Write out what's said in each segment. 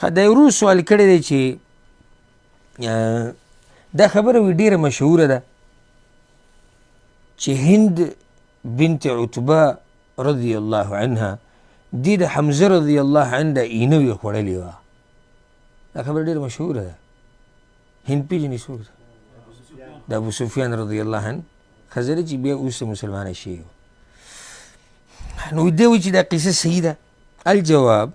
دا ورو سوال کړی دی چې دا خبره وی ډېره مشهوره ده چې هند بنت عتبه رضی الله عنها دې د حمزه رضی الله عنه د اینه وی خوړلې وه. دا خبره ډېره مشهوره ده. هند پېژنې څوک ده؟ د ابو سفیان رضی الله عنه ښځه ده چې بیا اوس مسلمانه شوې وه. نو ده وایي چې دا قصه صحیح ده. الجواب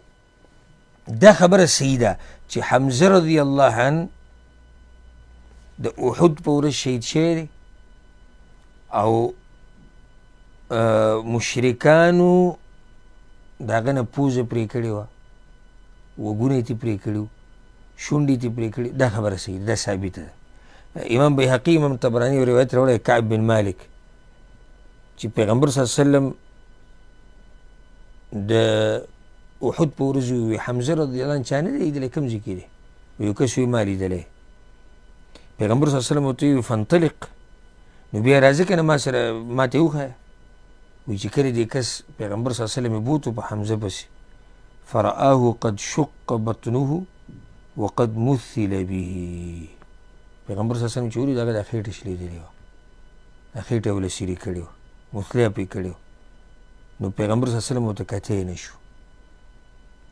دا خبره صحیح ده چې حمزه رضی الله عنه د احد په ورځ شهید شوی دی او مشرکانو د هغه نه پوزه پرې کړې وه، وګونه یې ترې پرې کړي وو، شونډې یې ترې پرې کړي. دا خبره صحیح ده، دا ثابته ده. امام بیهقي امام طبراني یو روایت راوړی کعب بن مالک چې پیغمبر صلی الله علیه وسلم د احد په ورځ وی حمزه رضی الله عنه چا نه دی لیدلی، کوم ځای کې دی؟ یو کس وی ما لیدلی. پیغمبر صلی الله علیه وسلم ورته وی فانطلق، نو بیا راځه که نه ما سره ما ته وښایه. وی چې کله دې کس پیغمبر صلی الله علیه وسلم یې بوتو په حمزه پسې فرآه قد شق بطنه وقد مثل به. پیغمبر صلی الله علیه وسلم چې ولید هغه د خېټه شلېدلې وه، د خېټه یې له سیرې کړې وه، مثلیه پرې کړې وه. نو پیغمبر صلی الله علیه وسلم ورته کتی نه شو.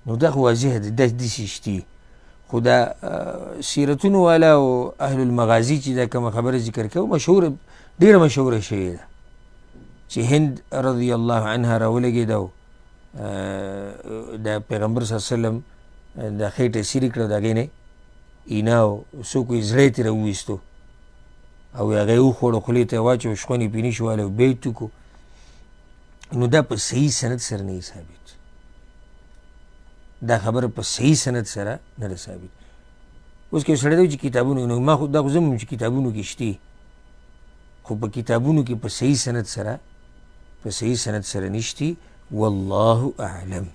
نو دا خو واضح ده، دا داسې شتي. خو دا سیرتونو والا او اهل المغازي چې دا کومه خبره ذکر کوي مشهوره، ډېره مشهوره شوې ده چې هند رضی الله عنها راولګېده او د پیغمبر صلی الله علیه وسلم د خېټه سیرې کړه، د هغې نه اینه او څوک یې زړی ترې وویستو او هغه یې وخوړو، خولې ته یې واچو، شخون یې پرې نه شو والی او بیا یې توکو. نو دا په صحیح سند سره نه ثابت. دا خبره په صحیح سند سره نه ده ثابت. اوس که یو سړی دی چې کتابونو، نو ما خو دا خو زه چې کتابونو کې شتي، خو په کتابونو کې په صحیح سند سره نشتي. والله اعلم.